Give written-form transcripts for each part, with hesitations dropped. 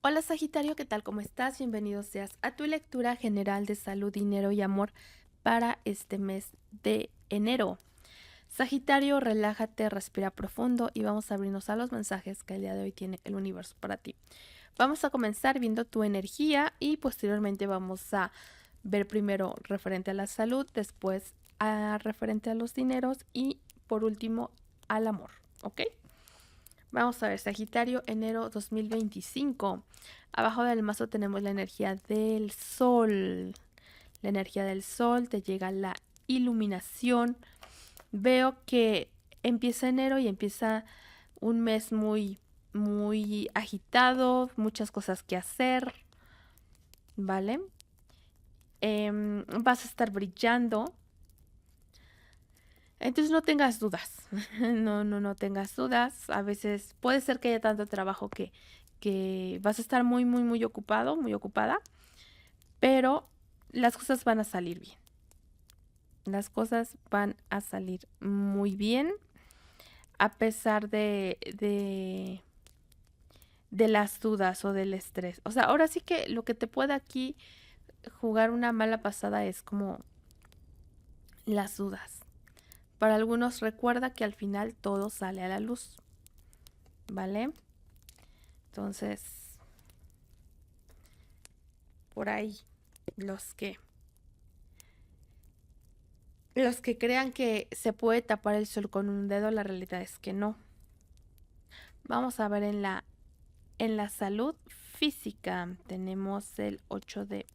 Hola Sagitario, ¿qué tal? ¿Cómo estás? Bienvenido seas a tu lectura general de salud, dinero y amor para este mes de enero. Sagitario, relájate, respira profundo y vamos a abrirnos a los mensajes que el día de hoy tiene el universo para ti. Vamos a comenzar viendo tu energía y posteriormente vamos a ver primero referente a la salud, después a referente a los dineros y por último al amor, ¿ok? Vamos a ver, Sagitario, enero 2025. Abajo del mazo tenemos la energía del sol. La energía del sol, te llega la iluminación. Veo que empieza enero y empieza un mes muy agitado, muchas cosas que hacer, ¿vale? Vas a estar brillando. Entonces no tengas dudas, no tengas dudas. A veces puede ser que haya tanto trabajo que vas a estar muy ocupado, muy ocupada, pero las cosas van a salir bien. Las cosas van a salir muy bien a pesar de las dudas o del estrés. O sea, ahora sí que lo que te puede aquí jugar una mala pasada es como las dudas. Para algunos recuerda que al final todo sale a la luz, ¿vale? Entonces, por ahí, los que los que crean que se puede tapar el sol con un dedo, la realidad es que no. Vamos a ver en la salud física. Tenemos el 8 de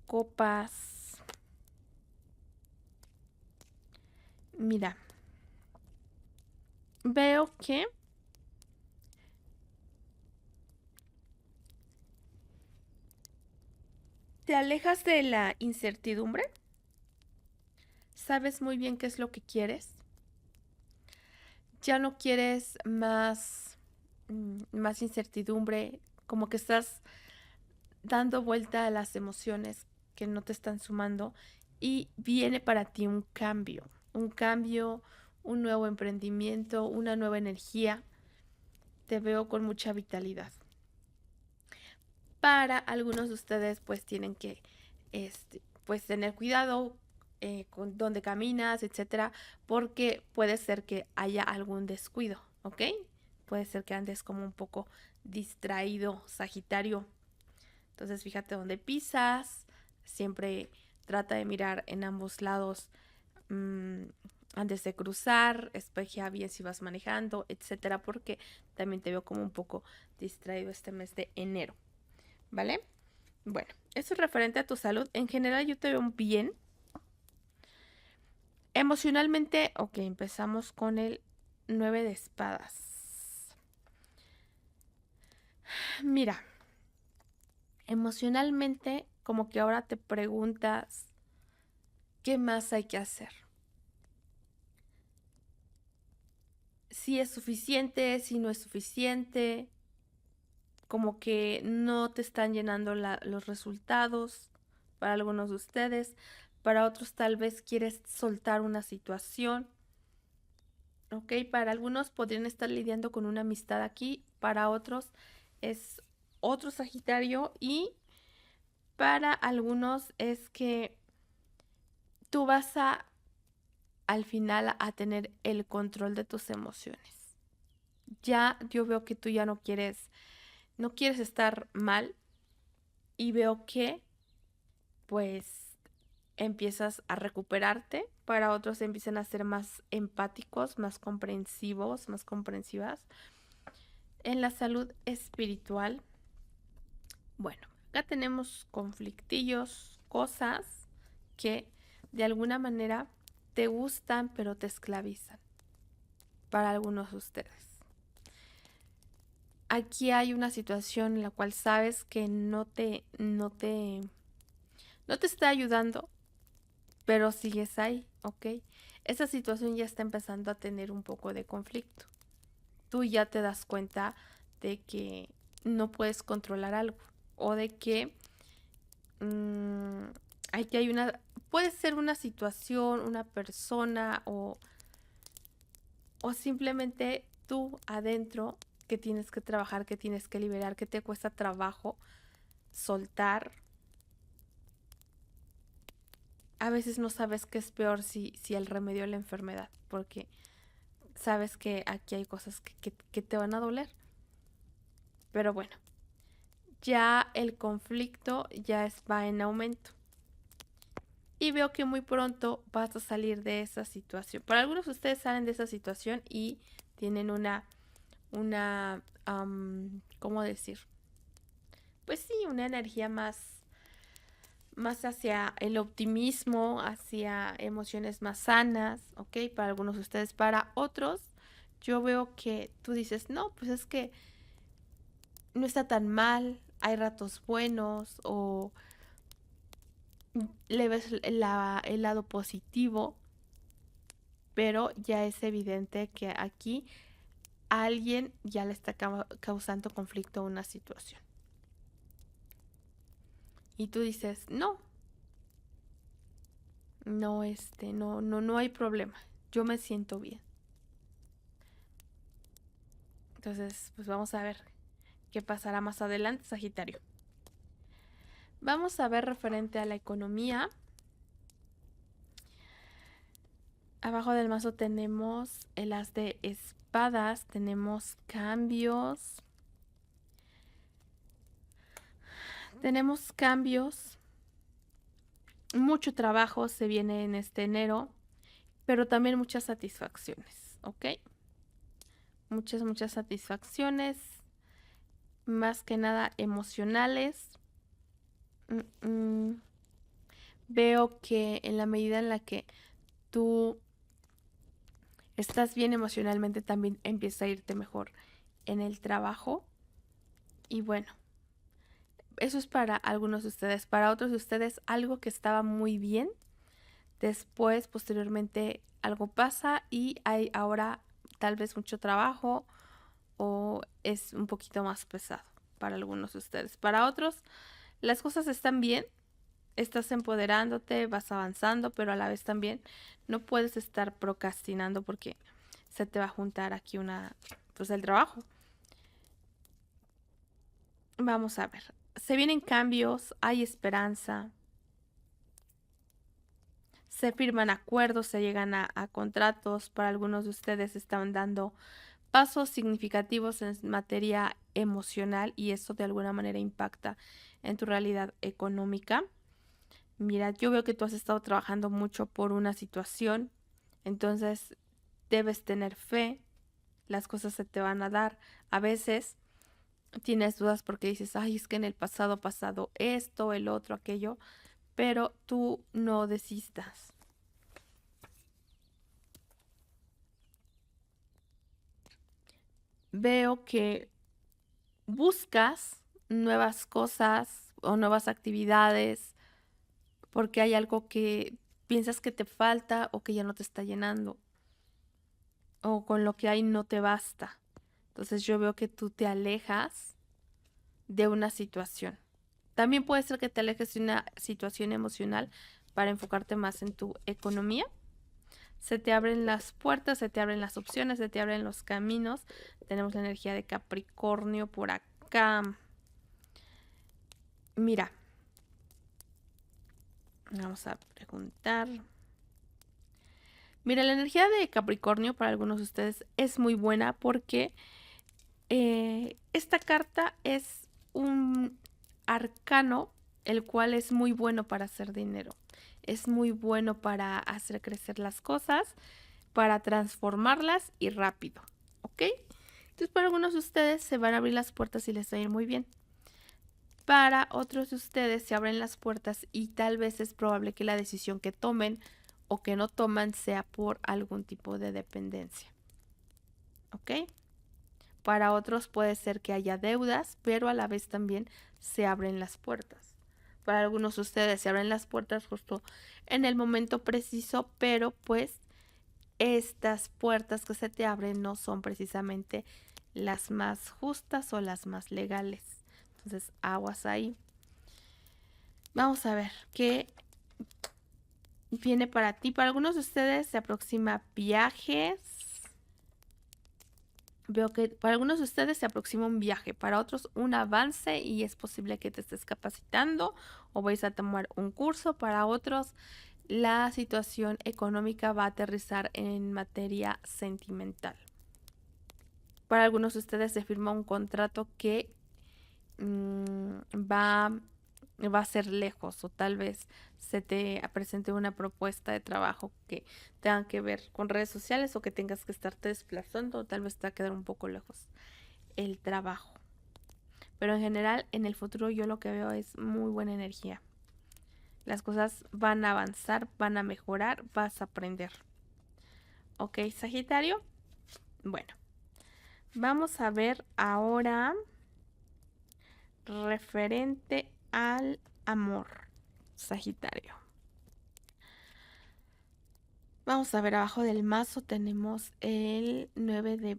copas. Mira, veo que te alejas de la incertidumbre. Sabes muy bien qué es lo que quieres. Ya no quieres más incertidumbre, como que estás dando vuelta a las emociones que no te están sumando y viene para ti un cambio, un nuevo emprendimiento, una nueva energía. Te veo con mucha vitalidad. Para algunos de ustedes pues tienen que pues tener cuidado con dónde caminas, etcétera, porque puede ser que haya algún descuido, ¿ok? Puede ser que andes como un poco distraído, Sagitario. Entonces fíjate dónde pisas, siempre trata de mirar en ambos lados mmm, antes de cruzar, espejea bien si vas manejando, etcétera, porque también te veo como un poco distraído este mes de enero, ¿vale? Bueno, eso es referente a tu salud. En general yo te veo bien. Emocionalmente, ok, empezamos con el 9 de espadas. Mira, emocionalmente como que ahora te preguntas qué más hay que hacer. Si es suficiente, si no es suficiente, como que no te están llenando los resultados para algunos de ustedes, para otros tal vez quieres soltar una situación, ¿ok? Para algunos podrían estar lidiando con una amistad aquí, para otros es otro Sagitario y para algunos es que tú vas al final a tener el control de tus emociones. Ya yo veo que tú ya no quieres estar mal y veo que pues empiezas a recuperarte, para otros empiezan a ser más empáticos, más comprensivos, más comprensivas. En la salud espiritual, bueno, acá tenemos conflictillos, cosas que de alguna manera te gustan pero te esclavizan para algunos de ustedes. Aquí hay una situación en la cual sabes que no te está ayudando, pero sigues ahí, ¿ok? Esa situación ya está empezando a tener un poco de conflicto. Tú ya te das cuenta de que no puedes controlar algo o de que mmm, hay puede ser una situación, una persona o simplemente tú adentro que tienes que trabajar, que tienes que liberar, que te cuesta trabajo soltar. A veces no sabes qué es peor, si el remedio o la enfermedad, porque sabes que aquí hay cosas que te van a doler. Pero bueno, ya el conflicto ya va en aumento. Y veo que muy pronto vas a salir de esa situación. Para algunos de ustedes salen de esa situación y tienen ¿cómo decir? Pues sí, una energía más hacia el optimismo, hacia emociones más sanas, ¿ok? Para algunos de ustedes. Para otros, yo veo que tú dices, no, pues es que no está tan mal, hay ratos buenos, o le ves el lado positivo, pero ya es evidente que aquí alguien ya le está causando conflicto a una situación. Y tú dices, no, no hay problema, yo me siento bien. Entonces, pues vamos a ver qué pasará más adelante, Sagitario. Vamos a ver referente a la economía. Abajo del mazo tenemos el as de espadas, tenemos cambios. Tenemos cambios, mucho trabajo se viene en este enero, pero también muchas satisfacciones, ¿ok? Muchas satisfacciones, más que nada emocionales. Veo que en la medida en la que tú estás bien emocionalmente, también empieza a irte mejor en el trabajo. Y bueno, eso es para algunos de ustedes. Para otros de ustedes, algo que estaba muy bien, después, posteriormente, algo pasa y hay ahora tal vez mucho trabajo, o es un poquito más pesado para algunos de ustedes. Para otros, las cosas están bien, estás empoderándote, vas avanzando, pero a la vez también no puedes estar procrastinando porque se te va a juntar aquí pues el trabajo. Vamos a ver. Se vienen cambios, hay esperanza. Se firman acuerdos, se llegan a contratos. Para algunos de ustedes están dando pasos significativos en materia emocional y eso de alguna manera impacta en tu realidad económica. Mira, yo veo que tú has estado trabajando mucho por una situación, entonces debes tener fe, las cosas se te van a dar. A veces tienes dudas porque dices, ay, es que en el pasado ha pasado esto, el otro, aquello, pero tú no desistas. Veo que buscas nuevas cosas o nuevas actividades porque hay algo que piensas que te falta o que ya no te está llenando, o con lo que hay no te basta. Entonces yo veo que tú te alejas de una situación. También puede ser que te alejes de una situación emocional para enfocarte más en tu economía. Se te abren las puertas, se te abren las opciones, se te abren los caminos. Tenemos la energía de Capricornio por acá. Mira, vamos a preguntar. Mira, la energía de Capricornio para algunos de ustedes es muy buena porque esta carta es un arcano, el cual es muy bueno para hacer dinero. Es muy bueno para hacer crecer las cosas, para transformarlas y rápido, ¿ok? Entonces para algunos de ustedes se van a abrir las puertas y les va a ir muy bien. Para otros de ustedes se abren las puertas y tal vez es probable que la decisión que tomen o que no toman sea por algún tipo de dependencia, ¿ok? Para otros puede ser que haya deudas, pero a la vez también se abren las puertas. Para algunos de ustedes se abren las puertas justo en el momento preciso, pero pues estas puertas que se te abren no son precisamente las más justas o las más legales. Entonces, aguas ahí. Vamos a ver qué viene para ti. Para algunos de ustedes se aproxima viajes. Veo que para algunos de ustedes se aproxima un viaje, para otros un avance y es posible que te estés capacitando o vais a tomar un curso. Para otros, la situación económica va a aterrizar en materia sentimental. Para algunos de ustedes se firma un contrato que va a ser lejos o tal vez se te presente una propuesta de trabajo que tenga que ver con redes sociales o que tengas que estarte desplazando o tal vez te va a quedar un poco lejos el trabajo. Pero en general, en el futuro yo lo que veo es muy buena energía. Las cosas van a avanzar, van a mejorar, vas a aprender. ¿Ok, Sagitario? Bueno, vamos a ver ahora referente al amor, Sagitario. Vamos a ver, abajo del mazo tenemos el 9 de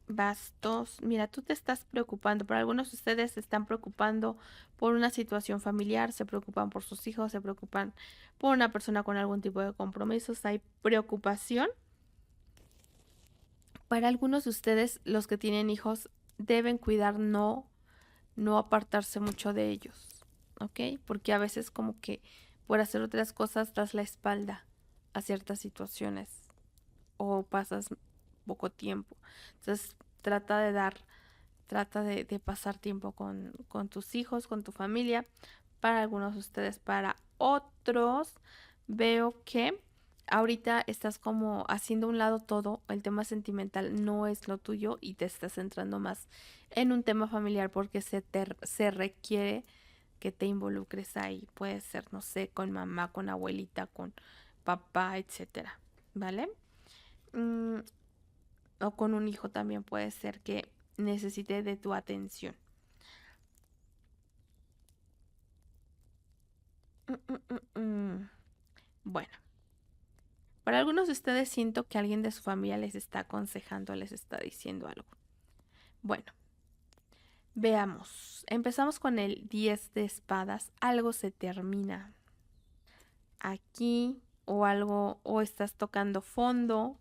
bastos. Mira, tú te estás preocupando, pero algunos de ustedes se están preocupando por una situación familiar, se preocupan por sus hijos, se preocupan por una persona con algún tipo de compromisos, hay preocupación. Para algunos de ustedes, los que tienen hijos, deben cuidar no apartarse mucho de ellos, ¿ok? Porque a veces como que por hacer otras cosas das la espalda a ciertas situaciones o pasas poco tiempo. Entonces trata de pasar tiempo con tus hijos, con tu familia, para algunos de ustedes, para otros veo que ahorita estás como haciendo a un lado todo, el tema sentimental no es lo tuyo y te estás centrando más en un tema familiar porque se requiere que te involucres ahí. Puede ser, no sé, con mamá, con abuelita, con papá, etcétera, ¿vale? Mm, o con un hijo también puede ser que necesite de tu atención. Bueno, para algunos de ustedes siento que alguien de su familia les está aconsejando, les está diciendo algo. Bueno, veamos. Empezamos con el 10 de espadas. Algo se termina aquí o algo, o estás tocando fondo.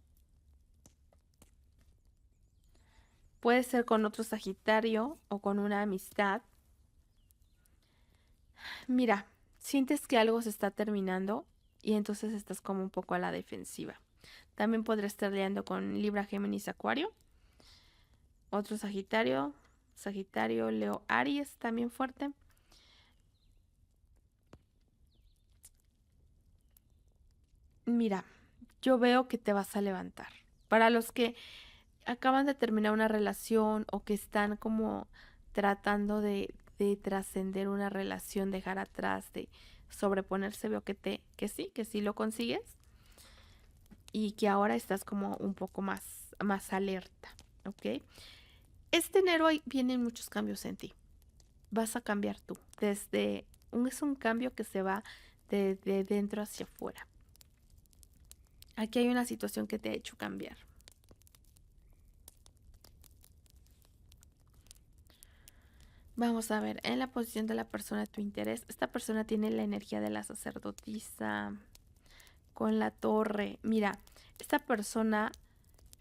Puede ser con otro Sagitario o con una amistad. Mira, sientes que algo se está terminando y entonces estás como un poco a la defensiva. También podrás estar lidiando con Libra, Géminis, Acuario. Otro Sagitario, Sagitario, Leo, Aries, también fuerte. Mira, yo veo que te vas a levantar. Para los que acaban de terminar una relación o que están como tratando de trascender una relación, dejar atrás, de sobreponerse, veo que sí lo consigues y que ahora estás como un poco más alerta, ¿ok? Este enero vienen muchos cambios en ti. Vas a cambiar tú. Es un cambio que se va de dentro hacia afuera. Aquí hay una situación que te ha hecho cambiar. Vamos a ver, en la posición de la persona de tu interés, esta persona tiene la energía de la sacerdotisa con la torre. Mira, esta persona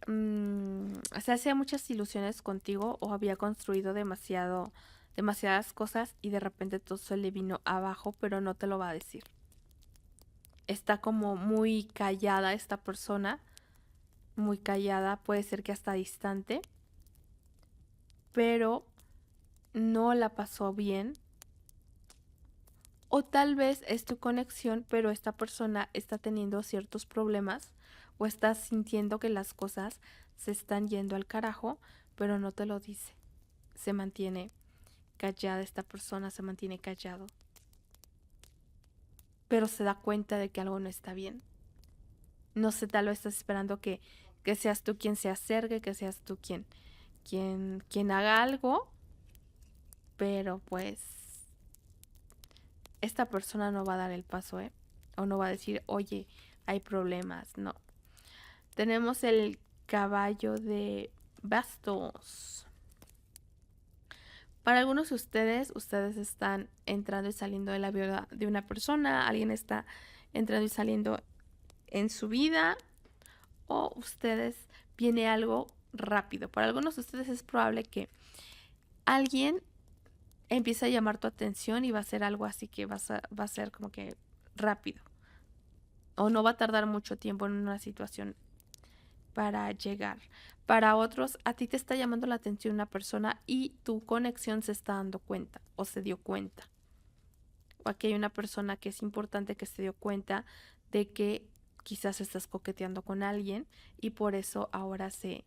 se hacía muchas ilusiones contigo o había construido demasiadas cosas y de repente todo se le vino abajo, pero no te lo va a decir. Está como muy callada esta persona, muy callada, puede ser que hasta distante, pero no la pasó bien. O tal vez es tu conexión, pero esta persona está teniendo ciertos problemas o está sintiendo que las cosas se están yendo al carajo, pero no te lo dice. Se mantiene callada esta persona, se mantiene callado, pero se da cuenta de que algo no está bien. No sé, tal vez estás esperando que seas tú quien se acerque, que seas tú quien haga algo, pero pues esta persona no va a dar el paso, ¿eh? O no va a decir, oye, hay problemas, no. Tenemos el caballo de bastos. Para algunos de ustedes están entrando y saliendo de la vida de una persona, alguien está entrando y saliendo en su vida, o ustedes viene algo rápido. Para algunos de ustedes es probable que alguien empiece a llamar tu atención y va a ser algo así que va a ser como que rápido. O no va a tardar mucho tiempo en una situación para llegar. Para otros, a ti te está llamando la atención una persona y tu conexión se está dando cuenta o se dio cuenta. O aquí hay una persona que es importante que se dio cuenta de que quizás estás coqueteando con alguien y por eso ahora se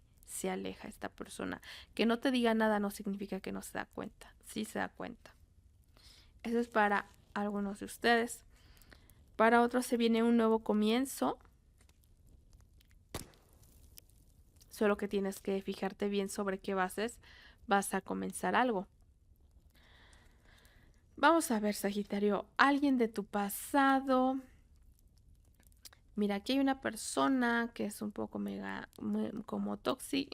aleja esta persona. Que no te diga nada no significa que no se da cuenta. Sí se da cuenta. Eso es para algunos de ustedes. Para otros se viene un nuevo comienzo. Solo que tienes que fijarte bien sobre qué bases vas a comenzar algo. Vamos a ver, Sagitario, alguien de tu pasado. Mira, aquí hay una persona que es un poco como toxi.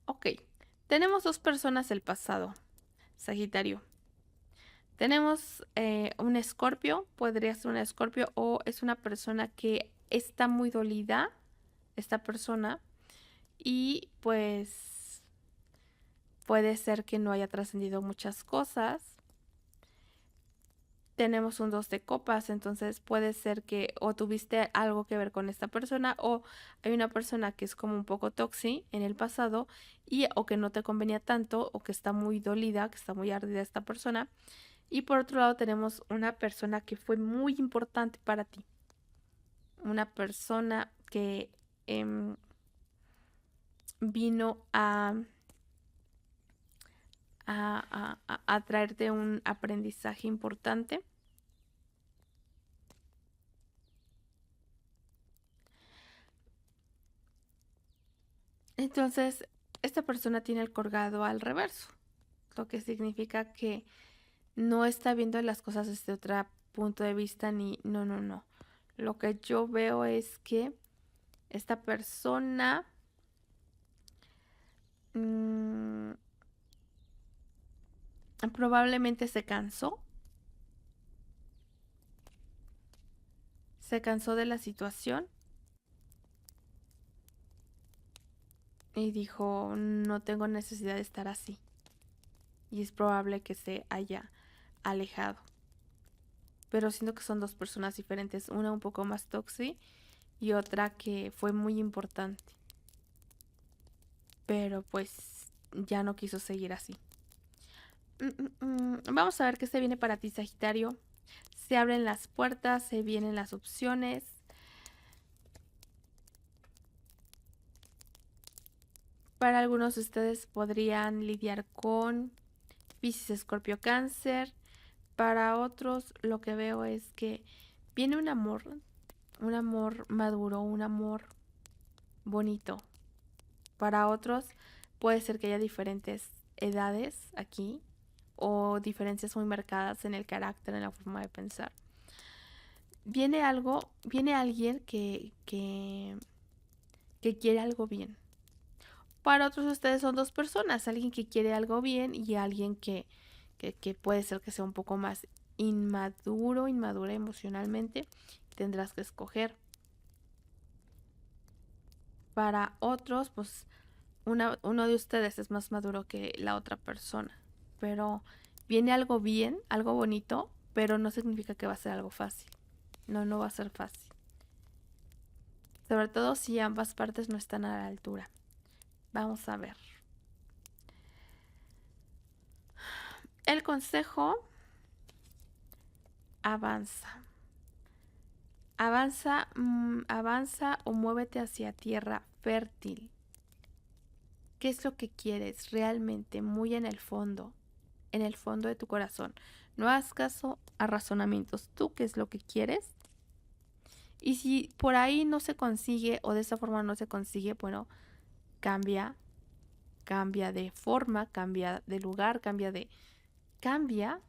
Ok, tenemos dos personas del pasado, Sagitario. Tenemos un escorpio, podría ser un escorpio o es una persona que está muy dolida, esta persona, y pues puede ser que no haya trascendido muchas cosas. Tenemos un 2 de copas, entonces puede ser que o tuviste algo que ver con esta persona o hay una persona que es como un poco toxi en el pasado y o que no te convenía tanto o que está muy dolida, que está muy ardida esta persona. Y por otro lado tenemos una persona que fue muy importante para ti. Una persona que vino a traerte un aprendizaje importante. Entonces, esta persona tiene el colgado al reverso, lo que significa que no está viendo las cosas desde otro punto de vista ni no. Lo que yo veo es que esta persona probablemente se cansó de la situación y dijo, no tengo necesidad de estar así. Y es probable que se haya alejado. Pero siento que son dos personas diferentes, una un poco más tóxica y otra que fue muy importante. Pero pues ya no quiso seguir así. Vamos a ver qué se viene para ti, Sagitario. Se abren las puertas, se vienen las opciones. Para algunos de ustedes podrían lidiar con Piscis, Escorpio, Cáncer. Para otros lo que veo es que viene un amor maduro, un amor bonito. Para otros puede ser que haya diferentes edades aquí o diferencias muy marcadas en el carácter, en la forma de pensar. Viene alguien que quiere algo bien. Para otros ustedes son dos personas, alguien que quiere algo bien y alguien que puede ser que sea un poco más inmadura emocionalmente. Tendrás que escoger. Para otros, pues uno de ustedes es más maduro que la otra persona. Pero viene algo bien, algo bonito, pero no significa que va a ser algo fácil. No va a ser fácil. Sobre todo si ambas partes no están a la altura. Vamos a ver. El consejo: avanza. Avanza o muévete hacia tierra fértil. ¿Qué es lo que quieres realmente, muy en el fondo de tu corazón? No hagas caso a razonamientos. ¿Tú qué es lo que quieres? Y si por ahí no se consigue o de esa forma no se consigue, bueno, cambia de forma, cambia de lugar, cambia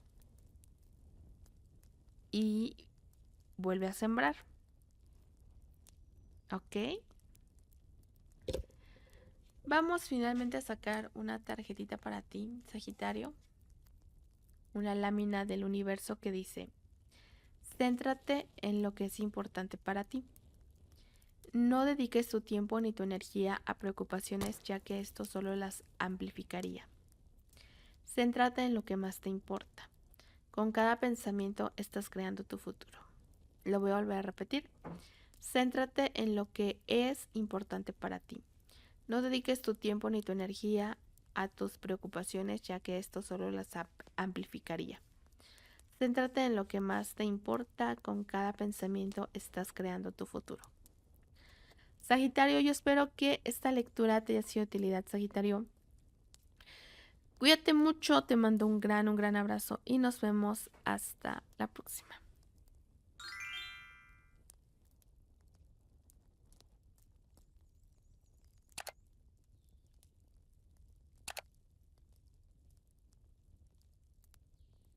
y vuelve a sembrar. ¿Ok? Vamos finalmente a sacar una tarjetita para ti, Sagitario. Una lámina del universo que dice: Céntrate en lo que es importante para ti. No dediques tu tiempo ni tu energía a preocupaciones, ya que esto solo las amplificaría. Céntrate en lo que más te importa. Con cada pensamiento estás creando tu futuro. Lo voy a volver a repetir. Céntrate en lo que es importante para ti. No dediques tu tiempo ni tu energía a tus preocupaciones, ya que esto solo las amplificaría. Céntrate en lo que más te importa. Con cada pensamiento estás creando tu futuro. Sagitario, yo espero que esta lectura te haya sido de utilidad, Sagitario. Cuídate mucho, te mando un gran abrazo y nos vemos hasta la próxima.